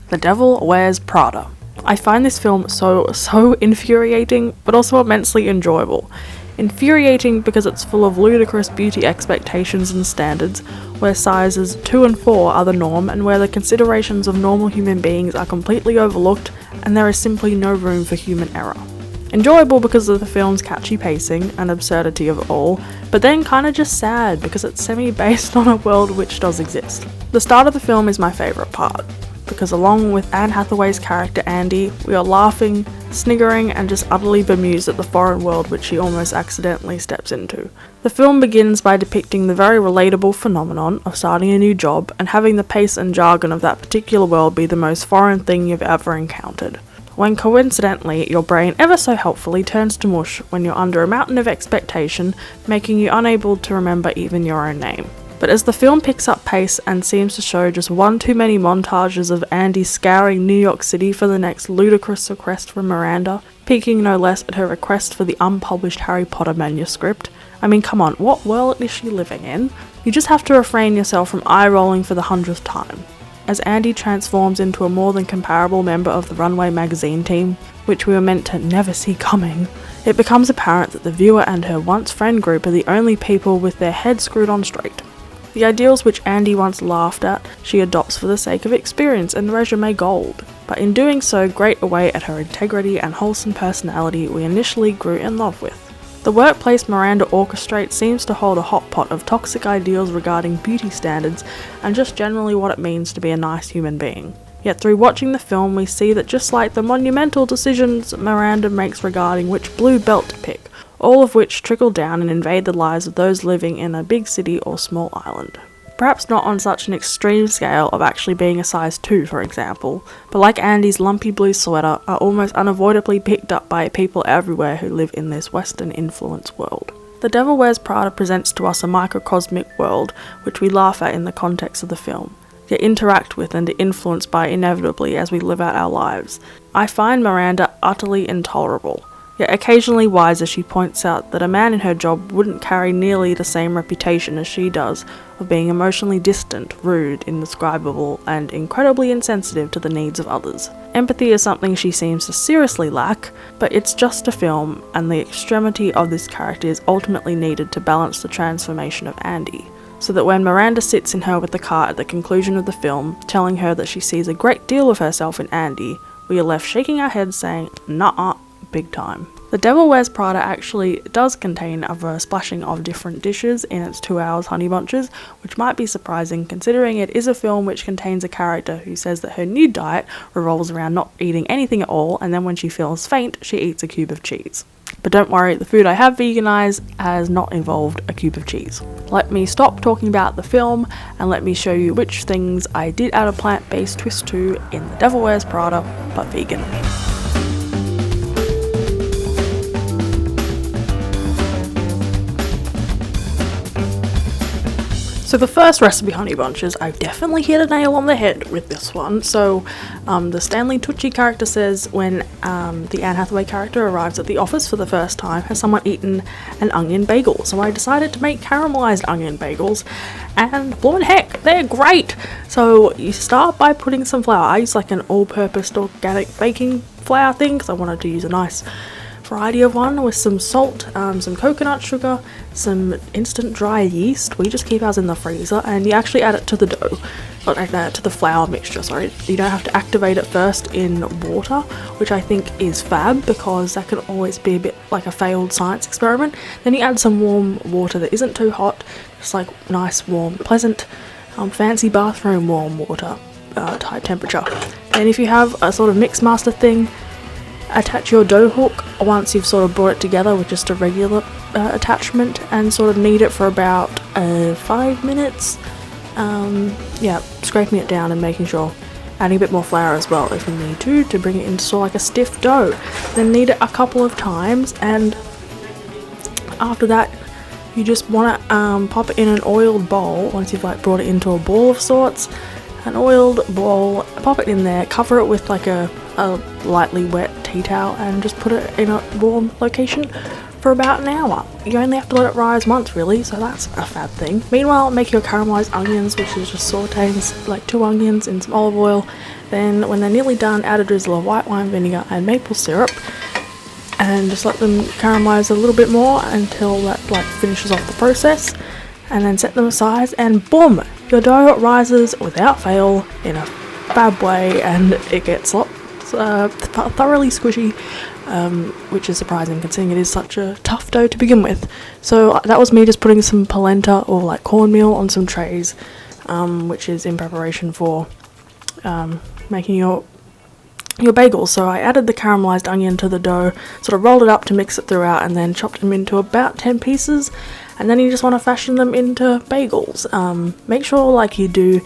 The Devil Wears Prada. I find this film so infuriating, but also immensely enjoyable. Infuriating because it's full of ludicrous beauty expectations and standards, where sizes 2 and 4 are the norm and where the considerations of normal human beings are completely overlooked and there is simply no room for human error. Enjoyable because of the film's catchy pacing and absurdity of it all, but then kinda just sad because it's semi-based on a world which does exist. The start of the film is my favourite part, because along with Anne Hathaway's character Andy, we are laughing, sniggering and just utterly bemused at the foreign world which she almost accidentally steps into. The film begins by depicting the very relatable phenomenon of starting a new job and having the pace and jargon of that particular world be the most foreign thing you've ever encountered. When coincidentally, your brain ever so helpfully turns to mush when you're under a mountain of expectation, making you unable to remember even your own name. But as the film picks up pace and seems to show just one too many montages of Andy scouring New York City for the next ludicrous request from Miranda, peaking no less at her request for the unpublished Harry Potter manuscript. I mean, come on, what world is she living in? You just have to refrain yourself from eye-rolling for the 100th time. As Andy transforms into a more than comparable member of the Runway magazine team, which we were meant to never see coming, it becomes apparent that the viewer and her once friend group are the only people with their heads screwed on straight. The ideals which Andy once laughed at, she adopts for the sake of experience and resume gold, but in doing so grate away at her integrity and wholesome personality we initially grew in love with. The workplace Miranda orchestrates seems to hold a hot pot of toxic ideals regarding beauty standards and just generally what it means to be a nice human being. Yet through watching the film we see that just like the monumental decisions Miranda makes regarding which blue belt to pick, all of which trickle down and invade the lives of those living in a big city or small island. Perhaps not on such an extreme scale of actually being a size 2 for example, but like Andy's lumpy blue sweater are almost unavoidably picked up by people everywhere who live in this Western influence world. The Devil Wears Prada presents to us a microcosmic world which we laugh at in the context of the film, yet interact with and are influenced by inevitably as we live out our lives. I find Miranda utterly intolerable, yet occasionally wise as she points out that a man in her job wouldn't carry nearly the same reputation as she does of being emotionally distant, rude, indescribable, and incredibly insensitive to the needs of others. Empathy is something she seems to seriously lack, but it's just a film, and the extremity of this character is ultimately needed to balance the transformation of Andy, so that when Miranda sits in her with the car at the conclusion of the film, telling her that she sees a great deal of herself in Andy, we are left shaking our heads saying, "Nuh-uh, big time." The Devil Wears Prada actually does contain a splashing of different dishes in its 2 hours Honeybunches, which might be surprising considering it is a film which contains a character who says that her new diet revolves around not eating anything at all, and then when she feels faint, she eats a cube of cheese. But don't worry, the food I have veganised has not involved a cube of cheese. Let me stop talking about the film and let me show you which things I did add a plant-based twist to in The Devil Wears Prada, but vegan. So the first recipe Honeybunches, I've definitely hit a nail on the head with this one. So the Stanley Tucci character says when the Anne Hathaway character arrives at the office for the first time, has someone eaten an onion bagel? So I decided to make caramelized onion bagels, and blowing heck, they're great! So you start by putting some flour. I use like an all-purpose organic baking flour thing because I wanted to use a nice variety of one with some salt, some coconut sugar, some instant dry yeast. We just keep ours in the freezer, and you actually add it to the dough, to the flour mixture, sorry. You don't have to activate it first in water, which I think is fab because that can always be a bit like a failed science experiment. Then you add some warm water that isn't too hot, just like nice, warm, pleasant, fancy bathroom warm water type temperature. And if you have a sort of mix master thing, attach your dough hook once you've sort of brought it together with just a regular attachment and sort of knead it for about 5 minutes. Scraping it down and making sure, adding a bit more flour as well if you need to bring it into sort of like a stiff dough. Then knead it a couple of times, and after that you just want to pop it in an oiled bowl. Once you've like brought it into a ball of sorts, an oiled bowl, pop it in there, cover it with like a lightly wet tea towel and just put it in a warm location for about an hour. You only have to let it rise once really, so that's a fab thing. Meanwhile, make your caramelized onions, which is just sauteing like 2 onions in some olive oil. Then when they're nearly done, add a drizzle of white wine vinegar and maple syrup, and just let them caramelize a little bit more until that like finishes off the process, and then set them aside, and boom, your dough rises without fail in a fab way, and it gets thoroughly squishy, which is surprising considering it is such a tough dough to begin with. So that was me just putting some polenta or like cornmeal on some trays, which is in preparation for making your bagels. So I added the caramelized onion to the dough, sort of rolled it up to mix it throughout, and then chopped them into about 10 pieces, and then you just want to fashion them into bagels. Make sure like you do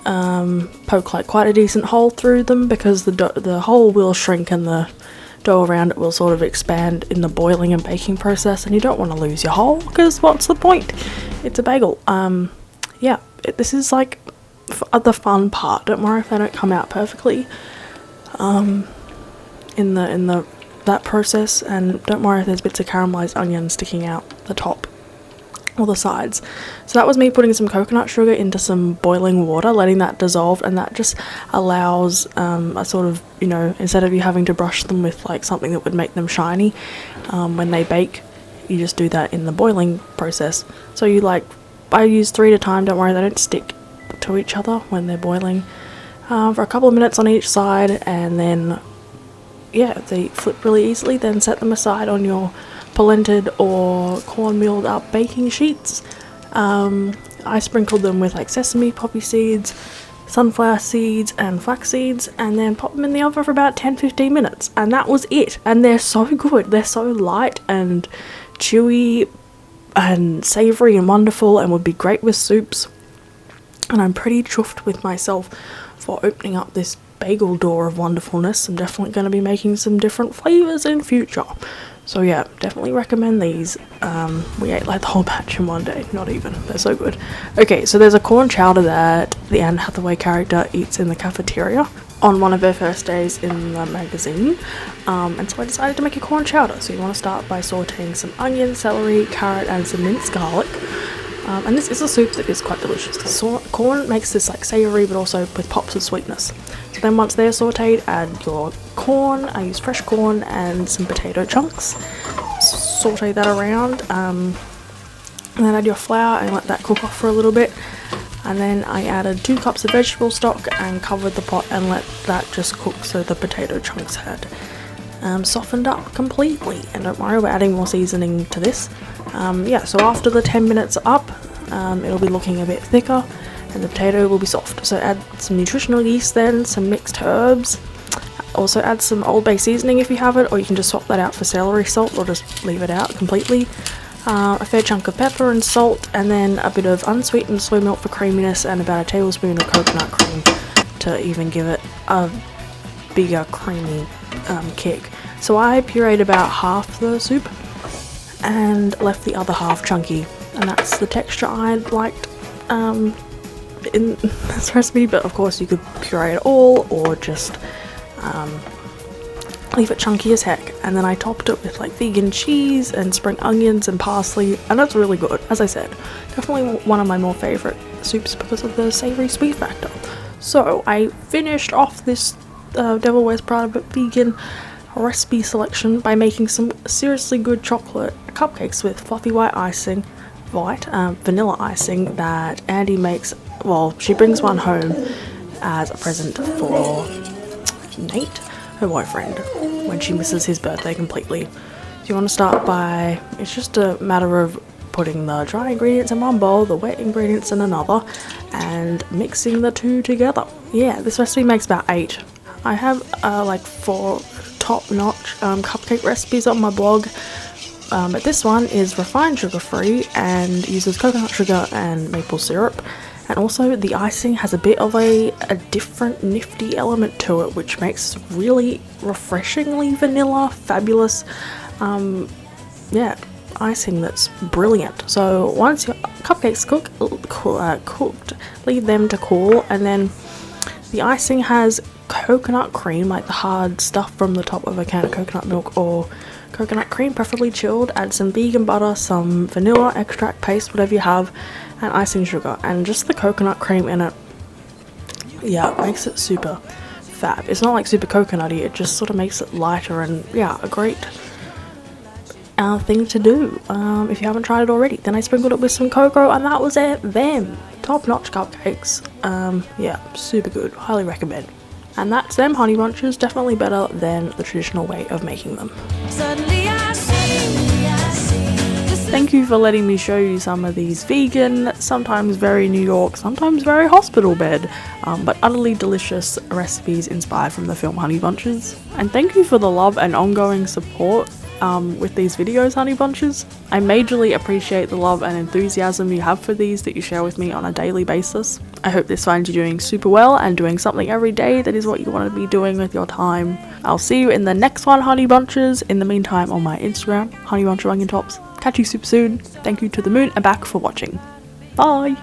poke like quite a decent hole through them, because the hole will shrink and the dough around it will sort of expand in the boiling and baking process, and you don't want to lose your hole, because what's the point? It's a bagel. Yeah, this is like the fun part. Don't worry if they don't come out perfectly in that process, and don't worry if there's bits of caramelized onion sticking out the top or the sides. So that was me putting some coconut sugar into some boiling water, letting that dissolve, and that just allows a sort of, you know, instead of you having to brush them with like something that would make them shiny when they bake, you just do that in the boiling process. So you like, I use 3 at a time, don't worry, they don't stick to each other when they're boiling, for a couple of minutes on each side, and then yeah, they flip really easily. Then set them aside on your polented or cornmealed up baking sheets. I sprinkled them with like sesame, poppy seeds, sunflower seeds and flax seeds, and then pop them in the oven for about 10-15 minutes, and that was it. And they're so good. They're so light and chewy and savoury and wonderful, and would be great with soups. And I'm pretty chuffed with myself for opening up this bagel door of wonderfulness. I'm definitely going to be making some different flavours in future. So yeah, definitely recommend these. We ate like the whole batch in one day, not even. They're so good. Okay, so there's a corn chowder that the Anne Hathaway character eats in the cafeteria on one of her first days in the magazine. And so I decided to make a corn chowder. So you want to start by sauteing some onion, celery, carrot and some minced garlic. And this is a soup that is quite delicious, because corn makes this like savoury but also with pops of sweetness. So then once they're sauteed, add your corn. I use fresh corn and some potato chunks. Saute that around, and then add your flour and let that cook off for a little bit. And then I added 2 cups of vegetable stock and covered the pot and let that just cook so the potato chunks had softened up completely. And don't worry, we're adding more seasoning to this. Yeah, so after the 10 minutes are up, it'll be looking a bit thicker and the potato will be soft. So add some nutritional yeast then, some mixed herbs. Also add some Old Bay seasoning if you have it, or you can just swap that out for celery salt or just leave it out completely. A fair chunk of pepper and salt, and then a bit of unsweetened soy milk for creaminess, and about a tablespoon of coconut cream to even give it a bigger creamy kick. So I pureed about half the soup and left the other half chunky, and that's the texture I liked in this recipe. But of course you could puree it all or just leave it chunky as heck. And then I topped it with like vegan cheese and spring onions and parsley, and that's really good. As I said, definitely one of my more favourite soups because of the savoury sweet factor. So I finished off this Devil Wears Prada but vegan recipe selection by making some seriously good chocolate cupcakes with fluffy white icing, vanilla icing that Andy makes. Well, she brings one home as a present for Nate, her boyfriend, when she misses his birthday completely. So you want to start by, it's just a matter of putting the dry ingredients in one bowl, the wet ingredients in another, and mixing the two together. Yeah, this recipe makes about 8. I have like 4 top-notch cupcake recipes on my blog, but this one is refined sugar-free and uses coconut sugar and maple syrup. And also the icing has a bit of a different nifty element to it, which makes really refreshingly vanilla, fabulous, yeah, icing that's brilliant. So once your cupcakes cooked, leave them to cool, and then the icing has coconut cream, like the hard stuff from the top of a can of coconut milk, or coconut cream, preferably chilled, add some vegan butter, some vanilla extract paste, whatever you have, and icing sugar, and just the coconut cream in it, yeah, it makes it super fab. It's not like super coconutty, it just sort of makes it lighter, and yeah, a great thing to do. If you haven't tried it already, then I sprinkled it with some cocoa, and that was it. Them top-notch cupcakes. Yeah, super good, highly recommend. And that's them honey bunches, definitely better than the traditional way of making them. Thank you for letting me show you some of these vegan, sometimes very New York, sometimes very hospital bed, but utterly delicious recipes inspired from the film Honeybunches. And thank you for the love and ongoing support with these videos, Honeybunches. I majorly appreciate the love and enthusiasm you have for these that you share with me on a daily basis. I hope this finds you doing super well and doing something every day that is what you want to be doing with your time. I'll see you in the next one, Honeybunches. In the meantime, on my Instagram, Honeybunch of Onion Tops. Catch you super soon. Thank you to the moon and back for watching. Bye!